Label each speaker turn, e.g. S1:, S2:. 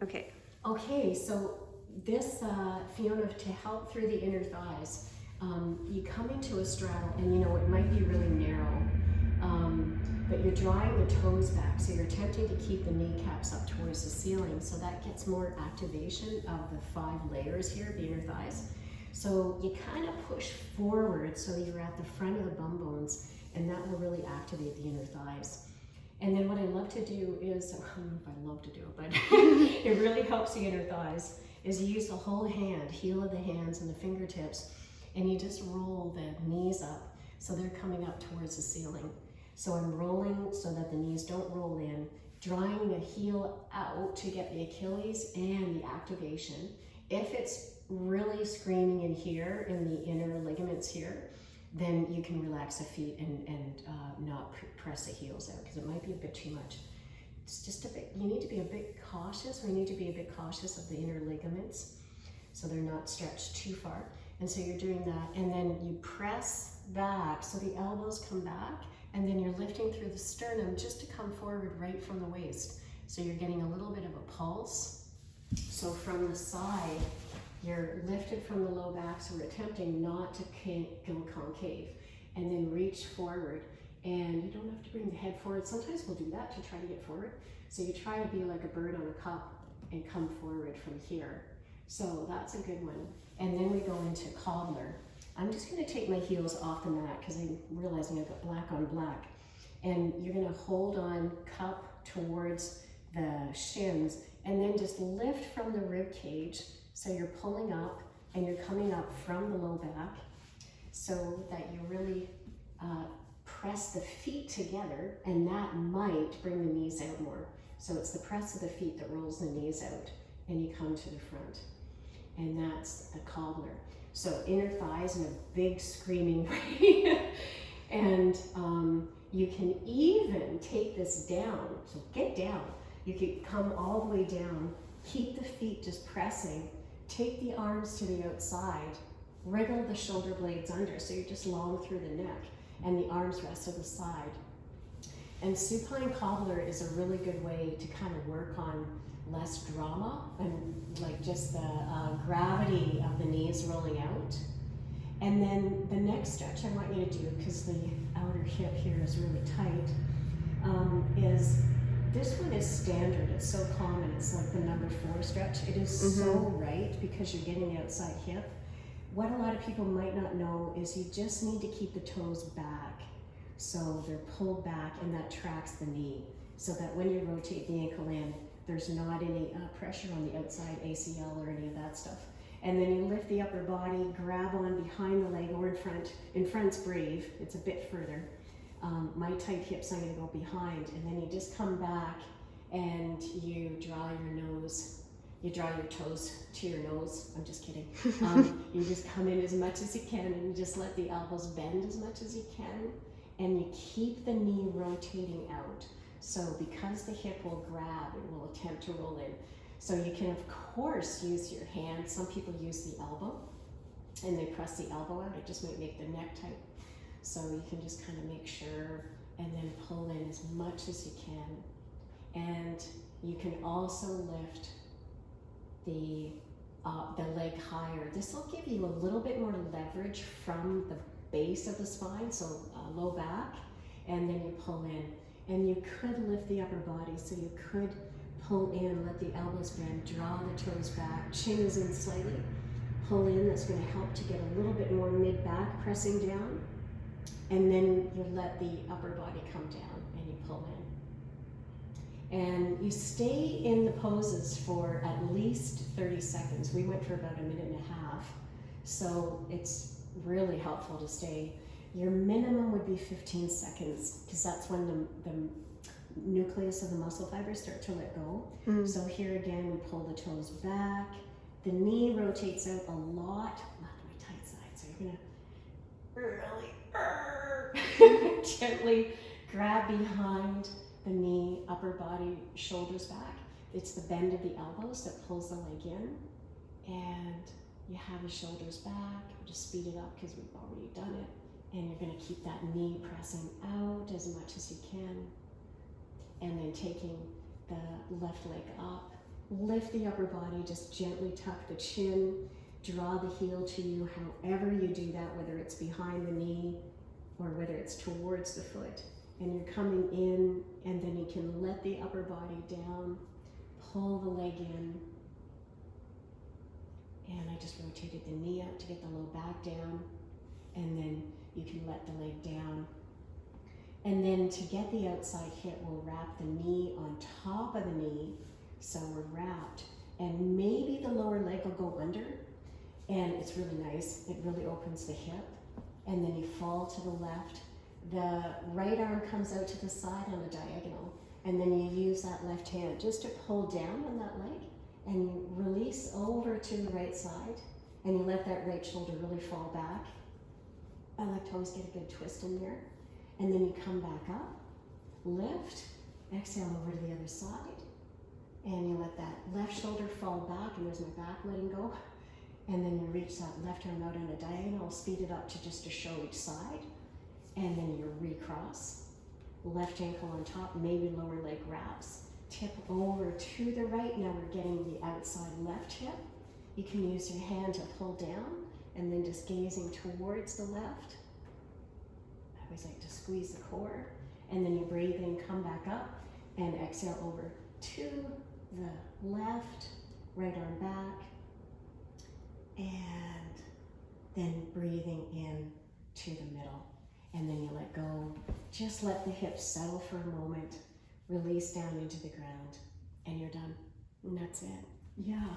S1: Okay.
S2: Okay, so this, Fiona, to help through the inner thighs, you come into a straddle, and you know, it might be really narrow, but you're drawing the toes back, so you're attempting to keep the kneecaps up towards the ceiling, so that gets more activation of the 5 layers here, the inner thighs. So you kind of push forward so you're at the front of the bum bones, and that will really activate the inner thighs. And then what I love to do is, I don't know if I love to do it, but it really helps the inner thighs, is you use the whole hand, heel of the hands and the fingertips, and you just roll the knees up so they're coming up towards the ceiling. So I'm rolling so that the knees don't roll in, drawing the heel out to get the Achilles and the activation. If it's really screaming in here, in the inner ligaments here, then you can relax the feet and not press the heels out, because it might be a bit too much. It's just a bit, you need to be a bit cautious, we need to be a bit cautious of the inner ligaments so they're not stretched too far. And so you're doing that, and then you press back so the elbows come back, and then you're lifting through the sternum just to come forward right from the waist. So you're getting a little bit of a pulse. So from the side, you're lifted from the low back, so we're attempting not to go concave, and then reach forward. And you don't have to bring the head forward. Sometimes we'll do that to try to get forward. So you try to be like a bird on a cup and come forward from here. So that's a good one. And then we go into cobbler. I'm just gonna take my heels off the mat because I'm realizing I've got black on black. And you're gonna hold on, cup towards the shins, and then just lift from the rib cage. So you're pulling up and you're coming up from the low back so that you really press the feet together, and that might bring the knees out more. So it's the press of the feet that rolls the knees out, and you come to the front. And that's the cobbler. So inner thighs in a big screaming way. And you can even take this down. So get down. You can come all the way down. Keep the feet just pressing. Take the arms to the outside. Wriggle the shoulder blades under so you're just long through the neck, and the arms rest to the side. And supine cobbler is a really good way to kind of work on less drama and like just the gravity of the knees rolling out. And then the next stretch I want you to do, because the outer hip here is really tight, is this one is standard. It's so common. It's like the number 4 stretch. It is so right because you're getting the outside hip. What a lot of people might not know is you just need to keep the toes back. So they're pulled back, and that tracks the knee. So that when you rotate the ankle in, there's not any pressure on the outside ACL or any of that stuff. And then you lift the upper body, grab on behind the leg or in front. In front's brave, it's a bit further. My tight hips, I'm gonna go behind, and then you just come back and you draw your nose. You draw your toes to your nose. I'm just kidding. You just come in as much as you can, and you just let the elbows bend as much as you can, and you keep the knee rotating out. So because the hip will grab, it will attempt to roll in. So you can of course use your hand. Some people use the elbow and they press the elbow out. It just might make the neck tight. So you can just kind of make sure and then pull in as much as you can. And you can also lift the leg higher. This will give you a little bit more leverage from the base of the spine, so low back, and then you pull in. And you could lift the upper body, so you could pull in, let the elbows bend, draw the toes back, chin is in slightly, pull in. That's going to help to get a little bit more mid-back pressing down, and then you let the upper body come down and you pull in. And you stay in the poses for at least 30 seconds. We went for about 1.5 minutes, so it's really helpful to stay. Your minimum would be 15 seconds, because that's when the nucleus of the muscle fibers start to let go. So here again, we pull the toes back. The knee rotates out a lot. Not my tight side, so you're gonna really gently grab behind the knee, upper body, shoulders back. It's the bend of the elbows that pulls the leg in, and you have the shoulders back. Just speed it up because we've already done it. And you're going to keep that knee pressing out as much as you can. And then taking the left leg up Lift the upper body, just gently tuck the chin, draw the heel to you, however you do that, whether it's behind the knee or whether it's towards the foot. And you're coming in, and then you can let the upper body down, pull the leg in. And I just rotated the knee out to get the low back down, and then you can let the leg down. And then to get the outside hip, we'll wrap the knee on top of the knee. So we're wrapped, and maybe the lower leg will go under, and it's really nice. It really opens the hip. And then you fall to the left. The right arm comes out to the side on a diagonal, and then you use that left hand just to pull down on that leg, and you release over to the right side, and you let that right shoulder really fall back. I like to always get a good twist in there. And then you come back up, lift, exhale over to the other side, and you let that left shoulder fall back, and there's my back letting go. And then you reach that left arm out on a diagonal, speed it up to just to show each side. And then you recross, left ankle on top, maybe lower leg wraps, tip over to the right. Now we're getting the outside left hip. You can use your hand to pull down, and then just gazing towards the left. I always like to squeeze the core. And then you breathe in, come back up, and exhale over to the left, right arm back. And then breathing in to the middle. And then you let go. Just let the hips settle for a moment. Release down into the ground. And you're done. And that's it. Yeah.